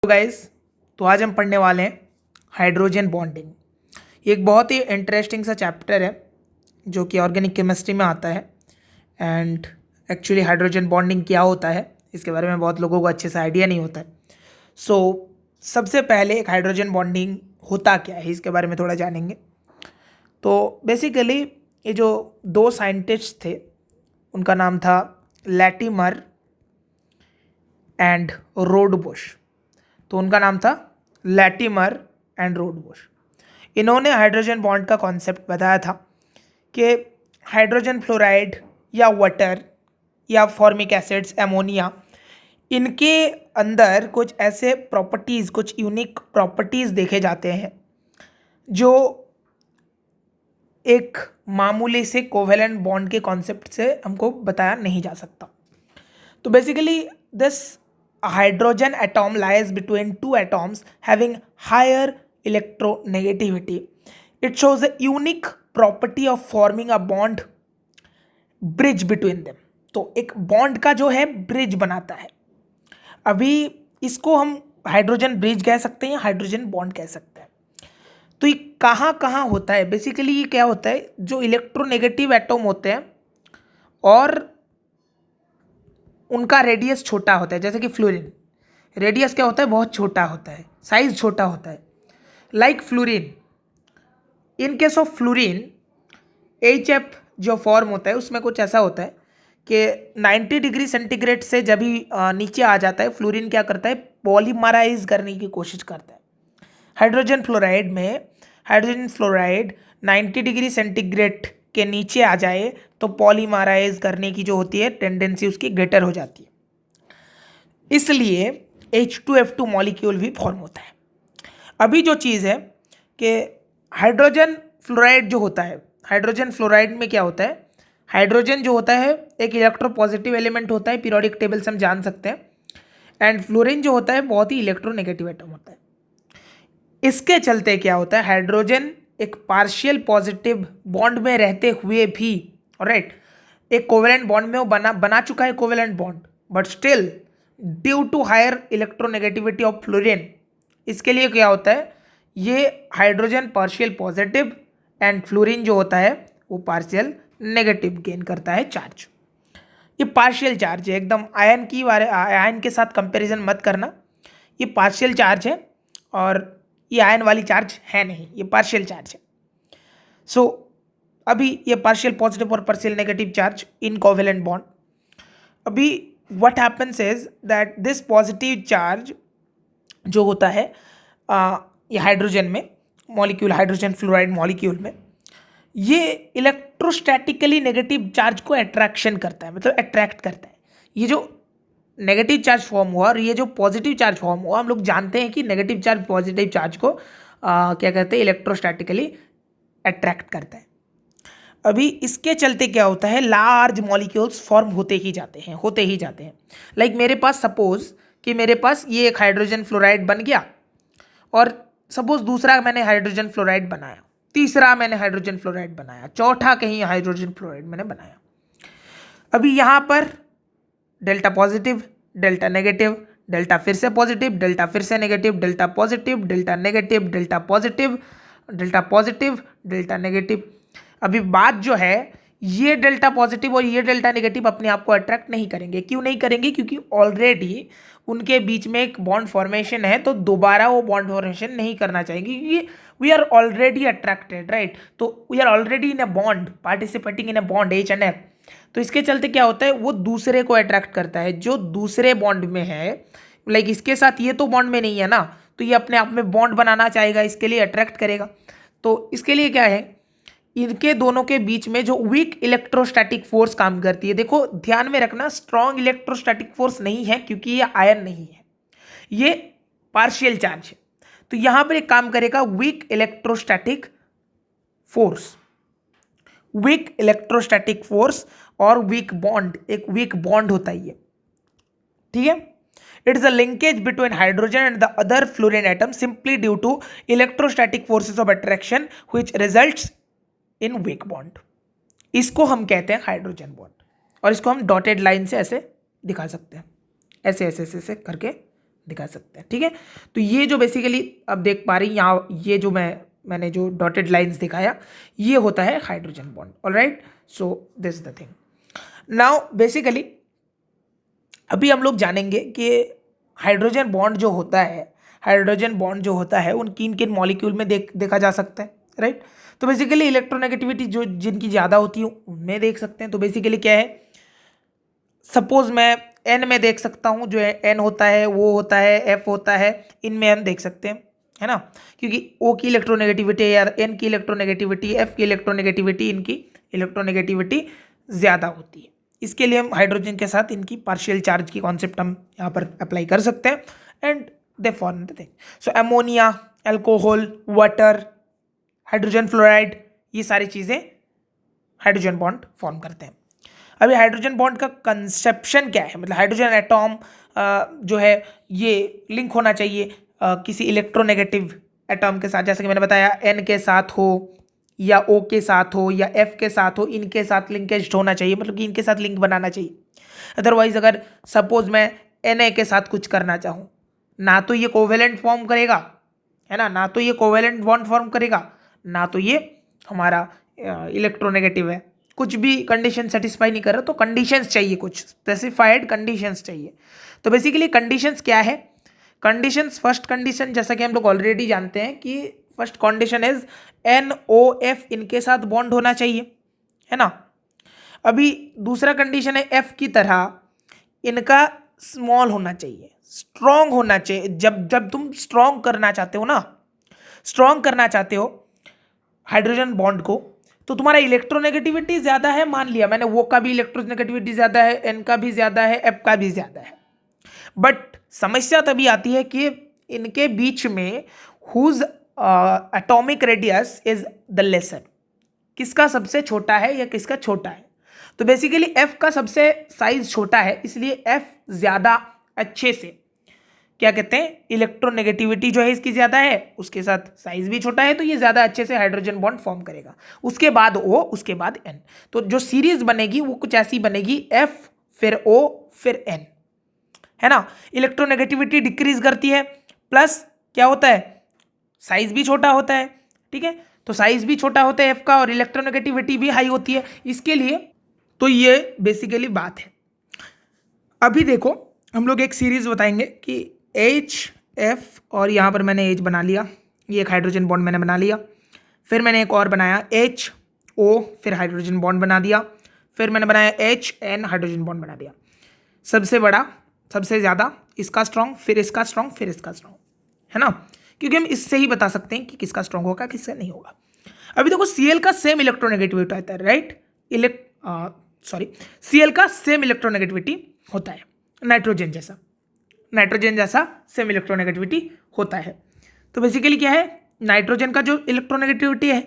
Guys, तो आज हम पढ़ने वाले हैं हाइड्रोजन बॉन्डिंग। ये एक बहुत ही इंटरेस्टिंग सा चैप्टर है जो कि ऑर्गेनिक केमिस्ट्री में आता है। एंड एक्चुअली हाइड्रोजन बॉन्डिंग क्या होता है इसके बारे में बहुत लोगों को अच्छे से आइडिया नहीं होता है। सबसे पहले एक हाइड्रोजन बॉन्डिंग होता क्या है इसके बारे में थोड़ा जानेंगे। तो बेसिकली ये जो दो साइंटिस्ट थे उनका नाम था लैटिमर एंड रोडबुश। तो उनका नाम था लैटिमर एंड रोडबुश। इन्होंने हाइड्रोजन बॉन्ड का कॉन्सेप्ट बताया था कि हाइड्रोजन फ्लोराइड या वाटर या फॉर्मिक एसिड्स, एमोनिया, इनके अंदर कुछ ऐसे प्रॉपर्टीज़, कुछ यूनिक प्रॉपर्टीज़ देखे जाते हैं जो एक मामूली से कोवेलेंट बॉन्ड के कॉन्सेप्ट से हमको बताया नहीं जा सकता। तो basically this hydrogen atom lies between two atoms having higher electronegativity. It shows a unique property of forming a bond bridge between them. तो एक बॉन्ड का जो है ब्रिज बनाता है। अभी इसको हम हाइड्रोजन ब्रिज कह सकते हैं या हाइड्रोजन बॉन्ड कह सकते हैं। तो ये कहाँ कहाँ होता है? बेसिकली ये क्या होता है, जो इलेक्ट्रोनेगेटिव एटम होते हैं और उनका रेडियस छोटा होता है, जैसे कि फ्लोरीन रेडियस क्या होता है, बहुत छोटा होता है, साइज छोटा होता है। Like fluorine, in case of fluorine HF जो फॉर्म होता है उसमें कुछ ऐसा होता है कि 90 डिग्री सेंटीग्रेड से जब भी नीचे आ जाता है फ्लोरीन क्या करता है, पॉलीमराइज करने की कोशिश करता है। हाइड्रोजन फ्लोराइड 90 डिग्री सेंटीग्रेड के नीचे आ जाए तो पॉलीमराइज करने की जो होती है टेंडेंसी उसकी ग्रेटर हो जाती है, इसलिए H2F2 मॉलिक्यूल भी फॉर्म होता है। अभी जो चीज़ है कि हाइड्रोजन फ्लोराइड जो होता है, हाइड्रोजन फ्लोराइड में क्या होता है, हाइड्रोजन जो होता है एक इलेक्ट्रोपॉजिटिव एलिमेंट होता है, पीरियोडिक टेबल से हम जान सकते हैं। एंड फ्लोरीन जो होता है बहुत ही इलेक्ट्रोनेगेटिव एटम होता है। इसके चलते क्या होता है, हाइड्रोजन एक पार्शियल पॉजिटिव बॉन्ड में रहते हुए भी, राइट, एक कोवेलेंट बॉन्ड में वो बना चुका है covalent bond, but still due to higher electronegativity of fluorine, इसके लिए क्या होता है, ये hydrogen partial positive and fluorine जो होता है वो पार्शियल नेगेटिव गेन करता है चार्ज। ये पार्शियल चार्ज है, एकदम आयन के साथ कंपैरिजन मत करना, ये पार्शियल चार्ज है और ये आयन वाली चार्ज है नहीं, ये पार्शियल चार्ज है। सो अभी ये पार्शियल पॉजिटिव और partial negative charge in covalent bond. अभी what happens is that this positive charge जो होता है ये हाइड्रोजन में मॉलिक्यूल, हाइड्रोजन फ्लोराइड मॉलिक्यूल में, ये इलेक्ट्रोस्टैटिकली नेगेटिव चार्ज को अट्रैक्शन करता है, मतलब अट्रैक्ट करता है। ये जो नेगेटिव चार्ज फॉर्म हुआ और ये जो पॉजिटिव चार्ज फॉर्म हुआ, हम लोग जानते हैं कि नेगेटिव चार्ज पॉजिटिव चार्ज को क्या कहते हैं, इलेक्ट्रोस्टैटिकली अट्रैक्ट करता है। अभी इसके चलते क्या होता है, लार्ज मॉलिक्यूल्स फॉर्म होते ही जाते हैं। लाइक मेरे पास, सपोज कि मेरे पास ये एक हाइड्रोजन फ्लोराइड बन गया और सपोज दूसरा मैंने हाइड्रोजन फ्लोराइड बनाया, तीसरा मैंने हाइड्रोजन फ्लोराइड बनाया, चौथा कहीं हाइड्रोजन फ्लोराइड मैंने बनाया। अभी यहाँ पर delta positive, delta negative, delta फिर से पॉजिटिव, डेल्टा फिर से negative, delta positive, delta negative, delta positive, delta positive, delta negative. अभी बात जो है, ये डेल्टा पॉजिटिव और ये डेल्टा नेगेटिव अपने आप को अट्रैक्ट नहीं करेंगे। क्यों नहीं करेंगे? क्योंकि ऑलरेडी उनके बीच में एक बॉन्ड फॉर्मेशन है, तो दोबारा वो बॉन्ड फॉर्मेशन नहीं करना चाहेंगे क्योंकि we are already attracted, right. तो we are already in a bond, participating in a bond H&F। तो इसके चलते क्या होता है, वो दूसरे को अट्रैक्ट करता है जो दूसरे बॉन्ड में है। लाइक इसके साथ ये तो बॉन्ड में नहीं है ना, तो ये अपने आप में बॉन्ड बनाना चाहेगा, इसके लिए अट्रैक्ट करेगा। तो इसके लिए क्या है, इनके दोनों के बीच में जो वीक इलेक्ट्रोस्टैटिक फोर्स काम करती है। देखो ध्यान में रखना, स्ट्रॉन्ग इलेक्ट्रोस्टैटिक फोर्स नहीं है क्योंकि ये आयन नहीं है, ये पार्शियल चार्ज है। तो यहां पर एक काम करेगा weak electrostatic force, weak electrostatic force और वीक बॉन्ड, एक वीक बॉन्ड होता है ये, ठीक है। It is a linkage between hydrogen and the other fluorine atom simply due to electrostatic forces of attraction which results in weak bond. इसको हम कहते हैं हाइड्रोजन बॉन्ड और इसको हम डॉटेड लाइन से ऐसे दिखा सकते हैं, ऐसे ऐसे ऐसे ऐसे करके दिखा सकते हैं, ठीक है। तो ये जो बेसिकली अब देख पा रही यहाँ, ये जो मैंने जो डॉटेड लाइंस दिखाया, ये होता है hydrogen bond. Alright, so this is the thing. Now basically अभी हम लोग जानेंगे कि हाइड्रोजन बॉन्ड जो होता है, हाइड्रोजन बॉन्ड जो होता है उन किन किन मॉलिक्यूल में देखा जा सकता है, राइट। तो बेसिकली इलेक्ट्रोनेगेटिविटी जो जिनकी ज़्यादा होती है उनमें देख सकते हैं। तो बेसिकली क्या है, सपोज मैं एन में देख सकता हूँ, जो एन होता है वो होता है, एफ होता है, इनमें हम देख सकते हैं, है ना, क्योंकि ओ की इलेक्ट्रोनेगेटिविटी या एन की इलेक्ट्रोनेगेटिविटी, एफ की इलेक्ट्रोनेगेटिविटी, इनकी इलेक्ट्रोनेगेटिविटी ज़्यादा होती है। इसके लिए हम हाइड्रोजन के साथ इनकी पार्शियल चार्ज की कॉन्सेप्ट हम यहाँ पर अप्लाई कर सकते हैं and they form the thing. So ammonia, alcohol, water, hydrogen fluoride, ये सारी चीज़ें हाइड्रोजन बॉन्ड फॉर्म करते हैं। अभी हाइड्रोजन बॉन्ड का कंसेप्शन क्या है, मतलब हाइड्रोजन एटॉम जो है ये लिंक होना चाहिए किसी इलेक्ट्रोनेगेटिव एटॉम के साथ, जैसे कि मैंने बताया एन के साथ हो या ओ के साथ हो या एफ के साथ हो, इनके साथ लिंकेज होना चाहिए, मतलब कि इनके साथ लिंक बनाना चाहिए। अदरवाइज अगर सपोज मैं एन ए के साथ कुछ करना चाहूँ, ना तो ये कोवेलेंट फॉर्म करेगा, है ना तो ये कोवेलेंट बॉन्ड फॉर्म करेगा, ना तो ये हमारा इलेक्ट्रोनेगेटिव है, कुछ भी कंडीशन सेटिस्फाई नहीं कर रहा। तो कंडीशंस चाहिए, कुछ स्पेसिफाइड कंडीशंस चाहिए। तो बेसिकली कंडीशंस क्या है, कंडीशंस, फर्स्ट कंडीशन जैसा कि हम लोग ऑलरेडी जानते हैं कि फर्स्ट कंडीशन इज NOF इनके साथ बॉन्ड होना चाहिए, है ना। अभी दूसरा कंडीशन है एफ की तरह इनका स्मॉल होना चाहिए, स्ट्रॉन्ग होना चाहिए। जब तुम स्ट्रॉन्ग करना चाहते हो ना, स्ट्रॉन्ग करना चाहते हो हाइड्रोजन बॉन्ड को, तो तुम्हारा इलेक्ट्रोनेगेटिविटी ज़्यादा है, मान लिया मैंने, वो का भी इलेक्ट्रोनेगेटिविटी ज़्यादा है, एन का भी ज़्यादा है, एफ का भी ज़्यादा है, बट समस्या तभी आती है कि इनके बीच में whose atomic radius is the lesser, किसका सबसे छोटा है या किसका छोटा है। तो बेसिकली एफ का सबसे साइज छोटा है, इसलिए एफ ज़्यादा अच्छे से क्या कहते हैं, इलेक्ट्रोनेगेटिविटी जो है इसकी ज़्यादा है, उसके साथ साइज भी छोटा है, तो ये ज़्यादा अच्छे से हाइड्रोजन बॉन्ड फॉर्म करेगा। उसके बाद O, उसके बाद N, तो जो सीरीज बनेगी वो कुछ ऐसी बनेगी, F फिर O फिर N, है ना। इलेक्ट्रोनेगेटिविटी डिक्रीज करती है, प्लस क्या होता है, साइज भी छोटा होता है, ठीक है। तो साइज भी छोटा होता है F का और इलेक्ट्रोनेगेटिविटी भी हाई होती है, इसके लिए तो ये बेसिकली बात है। अभी देखो हम लोग एक सीरीज बताएंगे कि HF, और यहाँ पर मैंने H बना लिया, ये एक हाइड्रोजन बॉन्ड मैंने बना लिया, फिर मैंने एक और बनाया HO, फिर हाइड्रोजन बॉन्ड बना दिया, फिर मैंने बनाया HN, हाइड्रोजन बॉन्ड बना दिया। सबसे बड़ा, सबसे ज़्यादा, इसका स्ट्रॉन्ग, फिर इसका स्ट्रॉन्ग, फिर इसका स्ट्रॉन्ग, है ना, क्योंकि हम इससे ही बता सकते हैं कि किसका स्ट्रॉन्ग होगा किसका नहीं होगा। अभी देखो Cl का सेम इलेक्ट्रोनेगेटिविटी होता है, राइट, Cl का सेम इलेक्ट्रोनेगेटिविटी होता है नाइट्रोजन जैसा सेम इलेक्ट्रोनेगेटिविटी होता है। तो बेसिकली क्या है, नाइट्रोजन का जो इलेक्ट्रोनेगेटिविटी है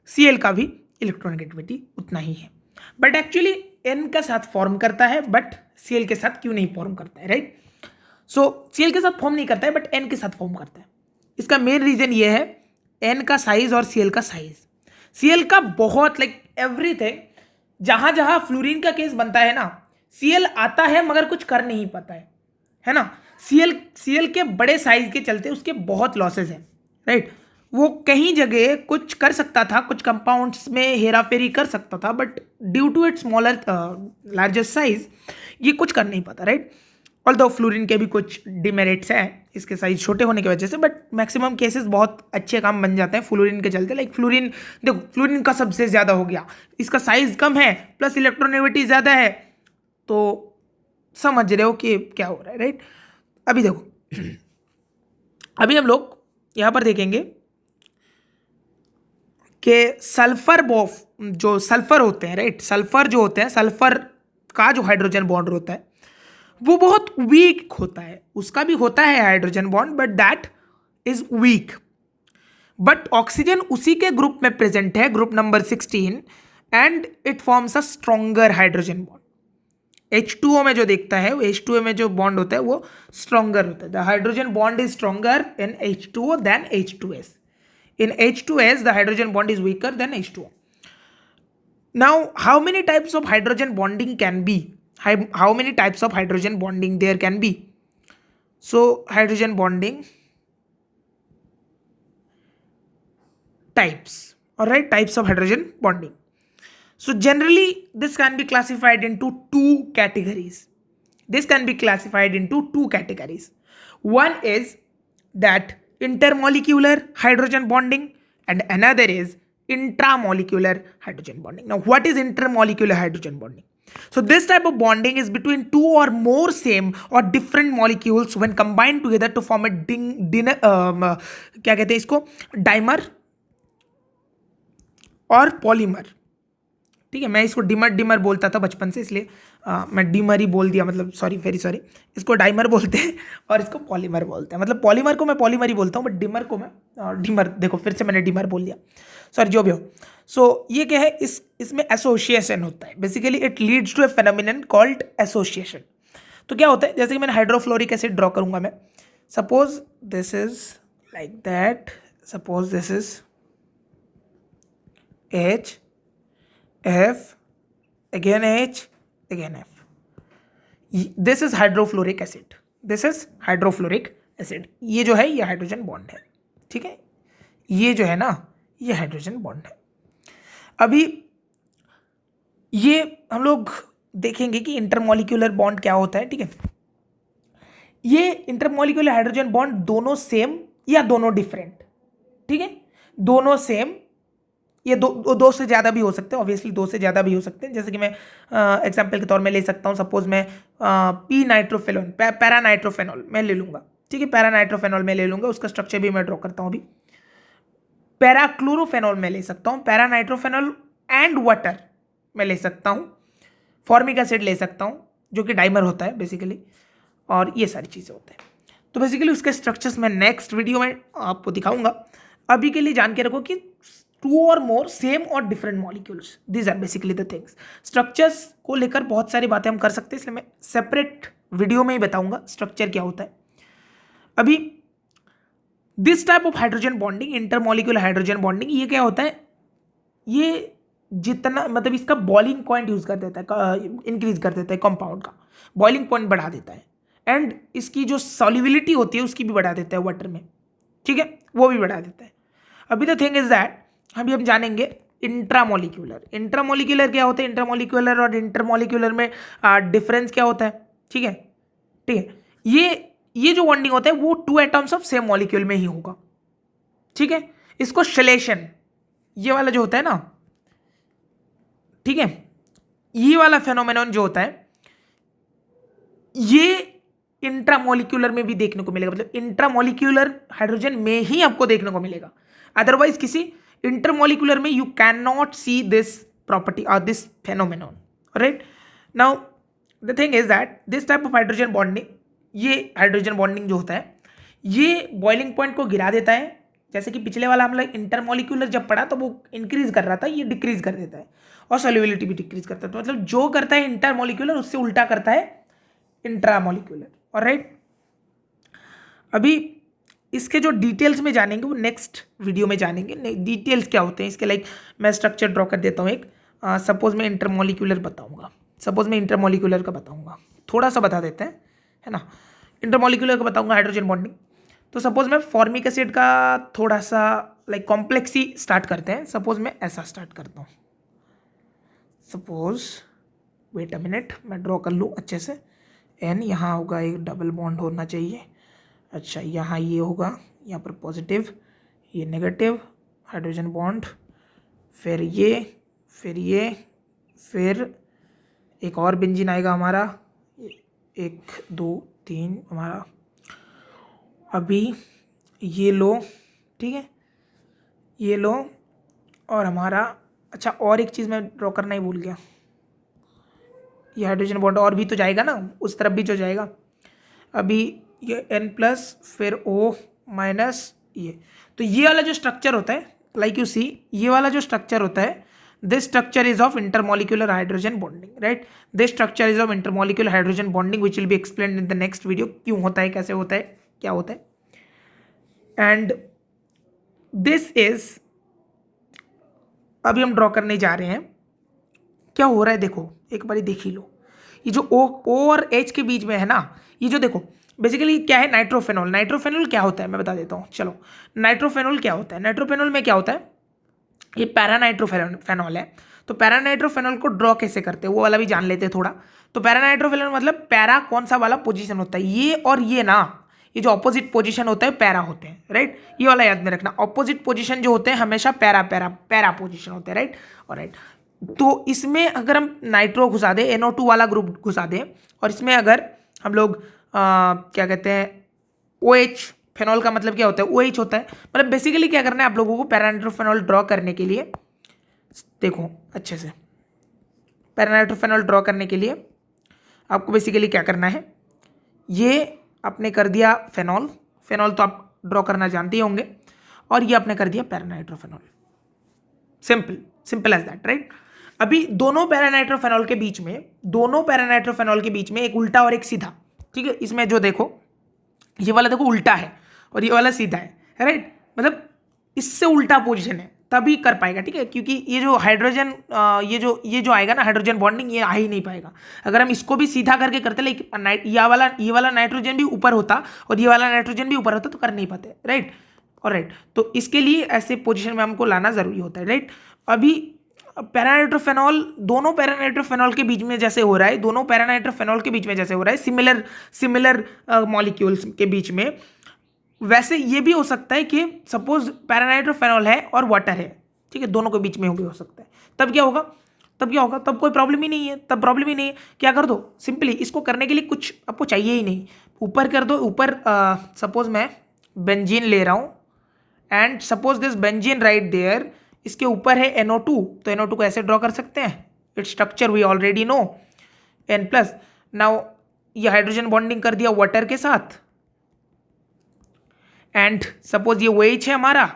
Cl का भी इलेक्ट्रोनेगेटिविटी उतना ही है, बट एक्चुअली N के साथ फॉर्म करता है, बट Cl के साथ क्यों नहीं फॉर्म करता है, राइट। सो Cl के साथ फॉर्म नहीं करता है बट N के साथ फॉर्म करता है। इसका मेन रीजन ये है N का साइज और Cl का साइज। Cl का बहुत लाइक एवरीथिंग, जहां जहां फ्लोरीन का केस बनता है ना, Cl आता है मगर कुछ कर नहीं पाता है ना। Cl के बड़े साइज के चलते उसके बहुत लॉसेस हैं, राइट। वो कहीं जगह कुछ कर सकता था, कुछ कंपाउंड्स में हेरा फेरी कर सकता था, but due to its smaller largest size ये कुछ कर नहीं पाता, राइट। ऑल्दो फ्लोरीन के भी कुछ डिमेरिट्स हैं इसके साइज छोटे होने की वजह से, बट मैक्सिमम केसेस बहुत अच्छे काम बन जाते हैं फ्लोरीन के चलते। लाइक फ्लोरीन, देखो फ्लोरीन का सबसे ज़्यादा हो गया, इसका साइज कम है प्लस इलेक्ट्रोनेगेटिविटी ज़्यादा है, तो समझ रहे हो कि क्या हो रहा है, राइट। अभी देखो अभी हम लोग यहाँ पर देखेंगे कि सल्फर बॉफ, जो सल्फर होते हैं, राइट, सल्फर जो होते हैं, सल्फर का जो हाइड्रोजन बॉन्ड होता है वो बहुत वीक होता है। उसका भी होता है hydrogen bond but that is weak, but oxygen उसी के ग्रुप में प्रेजेंट है, group number 16, and it forms a stronger hydrogen bond. H2O में जो देखता है, H2O में जो बॉन्ड होता है वो स्ट्रॉन्गर होता है। The hydrogen bond is stronger in H2O than H2S. In H2S the hydrogen bond is weaker than H2O. Now how many types of hydrogen bonding can be? How many types of hydrogen bonding there can be? So hydrogen bonding types, all right, types of hydrogen bonding. So generally this can be classified into two categories. One is that intermolecular hydrogen bonding and another is intramolecular hydrogen bonding. Now what is intermolecular hydrogen bonding? So this type of bonding is between two or more same or different molecules when combined together to form a क्या कहते हैं इसको, dimer और polymer. ठीक है, मैं इसको dimmer बोलता था बचपन से, इसलिए मैं डिमर ही बोल दिया, मतलब सॉरी, वेरी सॉरी. इसको डाइमर बोलते हैं और इसको पॉलीमर बोलते हैं. मतलब पॉलीमर को मैं पॉलीमर ही बोलता हूँ, बट डिमर को मैं डिमर, देखो फिर से मैंने डिमर बोल दिया, सॉरी, जो भी हो. सो ये क्या है, इसमें एसोसिएशन होता है. Basically it leads to a phenomenon called association. तो क्या होता है, जैसे कि मैंने हाइड्रोफ्लोरिक एसिड ड्रॉ करूंगा मैं. Suppose this is like that, suppose this is H, F, again H, again F. This is hydrofluoric acid. This is hydrofluoric acid. ये जो है ये हाइड्रोजन बॉन्ड है. ठीक है, ये जो है ना ये हाइड्रोजन बॉन्ड है. अभी ये हम लोग देखेंगे कि इंटरमॉलिक्यूलर बॉन्ड क्या होता है. ठीक है, ये इंटरमॉलिक्यूलर हाइड्रोजन बॉन्ड दोनों सेम या दोनों डिफरेंट. ठीक है, दोनों सेम, ये दो से ज़्यादा भी हो सकते हैं. ऑब्वियसली दो से ज़्यादा भी हो सकते हैं. जैसे कि मैं एग्जांपल के तौर में ले सकता हूँ. सपोज मैं पी नाइट्रोफेनॉल, पैरा नाइट्रोफेनॉल मैं ले लूँगा. ठीक है, पैरा नाइट्रोफेनॉल मैं ले लूँगा. उसका स्ट्रक्चर भी मैं ड्रॉ करता हूँ अभी. पैरा क्लोरोफेनॉल मैं ले सकता हूँ. पैरा नाइट्रोफेनॉल एंड वाटर मैं ले सकता हूँ. फॉर्मिक एसिड ले सकता हूँ जो कि डाइमर होता है बेसिकली. और ये सारी चीज़ें होते हैं. तो बेसिकली उसके स्ट्रक्चर्स मैं नेक्स्ट वीडियो में आपको दिखाऊंगा. अभी के लिए जान के रखो कि टू और मोर सेम और different molecules, these are basically the things. Structures को लेकर बहुत सारी बातें हम कर सकते हैं, इसलिए मैं सेपरेट वीडियो में ही बताऊंगा स्ट्रक्चर क्या होता है. अभी this type of hydrogen bonding, intermolecular hydrogen bonding, ये क्या होता है, ये जितना मतलब इसका बॉइलिंग पॉइंट यूज कर देता है, इंक्रीज कर देता है, कंपाउंड का बॉइलिंग पॉइंट बढ़ा देता है. एंड इसकी जो सॉल्युबिलिटी होती है उसकी भी बढ़ा देता है वाटर में. ठीक है, वो भी बढ़ा देता है. अभी द थिंग इज दैट अभी हम जानेंगे इंट्रामोलिक्यूलर. इंट्रामोलिक्यूलर क्या होता है, इंट्रामोलिक्यूलर और इंटरमोलिक्यूलर में डिफरेंस क्या होता है. ठीक है, ठीक है, ये जो बॉन्डिंग होता है वो two atoms of same molecule में ही होगा. ठीक है, इसको शलेशन, ये वाला जो होता है ना, ठीक है, ये वाला फेनोमेनन जो होता है ये इंट्रामोलिक्यूलर में भी देखने को मिलेगा. मतलब इंट्रामोलिक्यूलर हाइड्रोजन में ही आपको देखने को मिलेगा. अदरवाइज किसी इंटरमोलिक्यूलर में you can not see this property और this phenomenon. Right, now the thing is that this type of hydrogen bonding, ये हाइड्रोजन बॉन्डिंग जो होता है ये बॉइलिंग पॉइंट को गिरा देता है. जैसे कि पिछले वाला हम लोग इंटरमोलिक्यूलर जब पढ़ा तो वो इंक्रीज कर रहा था, ये डिक्रीज कर देता है और सॉल्युबिलिटी भी डिक्रीज करता है. तो मतलब जो करता है इंटरमोलिक्यूलर उससे उल्टा करता है इंट्रामोलिक्यूलर. ऑलराइट, अभी इसके जो डिटेल्स में जानेंगे वो नेक्स्ट वीडियो में जानेंगे. डिटेल्स क्या होते हैं इसके, लाइक मैं स्ट्रक्चर ड्रॉ कर देता हूँ एक. सपोज मैं इंटरमोलिक्यूलर बताऊँगा, सपोज मैं इंटरमोलिक्यूलर का बताऊँगा, थोड़ा सा बता देते हैं, है ना. इंटरमोलिक्यूलर का बताऊँगा हाइड्रोजन बॉन्डिंग. तो सपोज मैं फॉर्मिक एसिड का थोड़ा सा लाइक कॉम्प्लेक्स ही स्टार्ट करते हैं. सपोज मैं ऐसा स्टार्ट करता हूँ. सपोज वेट अ मिनट, मैं ड्रॉ कर लूँ अच्छे से. एन यहाँ होगा, एक डबल बॉन्ड होना चाहिए. अच्छा, यहाँ ये होगा, यहाँ पर पॉजिटिव, ये नेगेटिव हाइड्रोजन बॉन्ड, फिर ये, फिर ये, फिर एक और बेंजीन आएगा हमारा, 1 2 3 हमारा. अभी ये लो, ठीक है, ये लो, और हमारा अच्छा और एक चीज़ मैं ड्रॉ करना ही भूल गया. ये हाइड्रोजन बॉन्ड और भी तो जाएगा ना, उस तरफ भी तो जाएगा. अभी ये N+, फिर O- ये. तो ये वाला जो स्ट्रक्चर होता है, लाइक यू सी, ये वाला जो स्ट्रक्चर होता है, this structure is of intermolecular hydrogen bonding. Right, this structure is of intermolecular hydrogen bonding which will be explained in the next video. क्यों होता है, कैसे होता है, क्या होता है. एंड दिस इज, अभी हम ड्रॉ करने जा रहे हैं. क्या हो रहा है देखो, एक बार देख ही लो. ये जो O और H के बीच में है ना, ये जो देखो बेसिकली क्या है नाइट्रोफेनॉल। नाइट्रोफेनॉल क्या होता है मैं बता देता हूँ। चलो, नाइट्रोफेनॉल क्या होता है? नाइट्रोफेनॉल में क्या होता है, ये पैरानाइट्रोफेनॉल है। तो पैरानाइट्रोफेनॉल को ड्रॉ कैसे करते हैं वो वाला भी जान लेते हैं थोड़ा। तो पैरानाइट्रोफेनॉल मतलब पैरा कौन सा वाला पोजीशन होता है, ये और ये ना, ये जो ऑपोजिट पोजीशन होता है पैरा होते हैं, राइट। ये वाला याद में रखना, ऑपोजिट पोजीशन जो होते हैं हमेशा पैरा पैरा पैरा पोजीशन होते हैं, राइट। और राइट, तो इसमें अगर हम नाइट्रो घुसा दें, NO2 वाला ग्रुप घुसा दें, और इसमें अगर हम लोग क्या कहते हैं OH, फेनॉल का मतलब क्या होता है, OH होता है। मतलब बेसिकली क्या करना है आप लोगों को पैरानाइट्रोफेनॉल ड्रॉ करने के लिए, देखो अच्छे से, पैरानाइट्रोफेनॉल ड्रॉ करने के लिए आपको बेसिकली क्या करना है, ये आपने कर दिया फेनॉल, फेनॉल तो आप ड्रॉ करना जानते ही होंगे, और ये आपने कर दिया paranitrophenol. Simple, simple as that, right. अभी दोनों पैरानाइट्रोफेनॉल के बीच में, दोनों पैरानाइट्रोफेनॉल के बीच में एक उल्टा और एक सीधा, ठीक है। इसमें जो देखो ये वाला देखो उल्टा है और ये वाला सीधा है, राइट। मतलब इससे उल्टा पोजीशन है तभी कर पाएगा, ठीक है। क्योंकि ये जो हाइड्रोजन ये जो आएगा ना हाइड्रोजन बॉन्डिंग, ये आ ही नहीं पाएगा। अगर हम इसको भी सीधा करके करते, लेकिन ये वाला नाइट्रोजन भी ऊपर होता और ये वाला नाइट्रोजन भी ऊपर होता तो कर नहीं पाते, राइट। और राइट, तो इसके लिए ऐसे पोजीशन में हमको लाना जरूरी होता है, राइट। अभी पैरानाइट्रोफेनॉल, दोनों पैरानाइट्रोफेनॉल के बीच में जैसे हो रहा है, दोनों पैरानाइट्रोफेनॉल के बीच में जैसे हो रहा है, सिमिलर मॉलिक्यूल्स के बीच में, वैसे ये भी हो सकता है कि सपोज पैरानाइट्रोफेनॉल है और वाटर है, ठीक है, दोनों के बीच में भी हो सकता है। तब क्या होगा, तब कोई प्रॉब्लम ही नहीं है, तब प्रॉब्लम ही नहीं है। क्या कर दो, सिंपली इसको करने के लिए कुछ आपको चाहिए ही नहीं, ऊपर कर दो। ऊपर सपोज मैं बेंजीन ले रहा हूँ and suppose this benzene right there, इसके ऊपर है NO2, तो NO2 को ऐसे ड्रॉ कर सकते हैं, its structure we already know, N+। Now ये हाइड्रोजन बॉन्डिंग कर दिया वाटर के साथ, एंड सपोज ये OH है हमारा,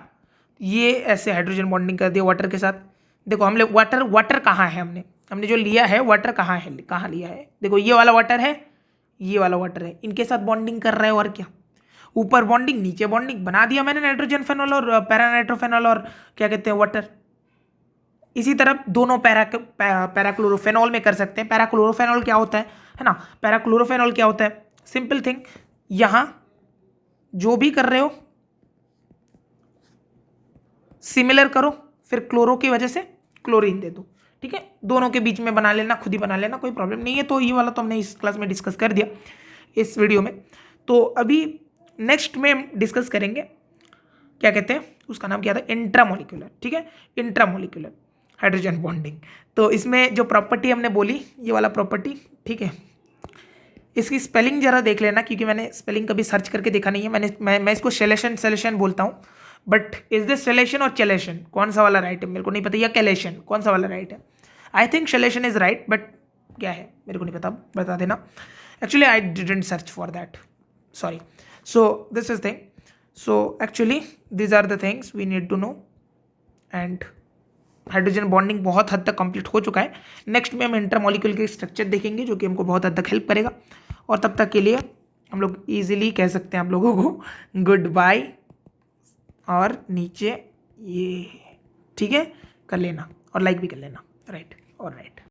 ये ऐसे हाइड्रोजन बॉन्डिंग कर दिया वाटर के साथ। देखो हमने वाटर कहाँ है, हमने जो लिया है वाटर कहाँ है, कहाँ लिया है, देखो ये वाला वाटर है, ये वाला वाटर है, इनके साथ बॉन्डिंग कर रहा है। और क्या, ऊपर बॉन्डिंग नीचे बॉन्डिंग बना दिया मैंने नाइट्रोजन फेनॉल और पैरानाइट्रोफेनॉल और क्या कहते हैं वाटर। इसी तरह दोनों पैराक्लोरोफेनॉल में कर सकते हैं। पैराक्लोरोफेनॉल क्या होता है ना, पैराक्लोरोफेनॉल क्या होता है, सिंपल थिंग, यहां जो भी कर रहे हो सिमिलर करो, फिर क्लोरो की वजह से क्लोरीन दे दो, ठीक है। दोनों के बीच में बना लेना, खुद ही बना लेना, कोई प्रॉब्लम नहीं है। तो ये वाला तो हमने इस क्लास में डिस्कस कर दिया इस वीडियो में। तो अभी नेक्स्ट में हम डिस्कस करेंगे क्या कहते हैं, उसका नाम क्या था, इंट्रामोलिकुलर, ठीक है, इंट्रामोलिकुलर हाइड्रोजन बॉन्डिंग। तो इसमें जो प्रॉपर्टी हमने बोली, ये वाला प्रॉपर्टी, ठीक है, इसकी स्पेलिंग जरा देख लेना, क्योंकि मैंने स्पेलिंग कभी सर्च करके देखा नहीं है। मैं इसको सेलेशन बोलता हूँ, बट इज दिस सेलेशन और चेलेशन, कौन सा वाला राइट है मेरे को नहीं पता, या कैलेशन, कौन सा वाला राइट है। I think selection is right, but क्या है मेरे को नहीं पता, बता देना। Actually I didn't search for that, sorry. So this is thing, so actually these are the things we need to know. And hydrogen bonding बहुत हद तक कंप्लीट हो चुका है। नेक्स्ट में हम इंटरमॉलिक्यूल के स्ट्रक्चर देखेंगे, जो कि हमको बहुत हद तक हेल्प करेगा। और तब तक के लिए हम लोग इजीली कह सकते हैं आप लोगों को गुड बाय, और नीचे ये ठीक है कर लेना, और लाइक भी कर लेना, राइट और राइट।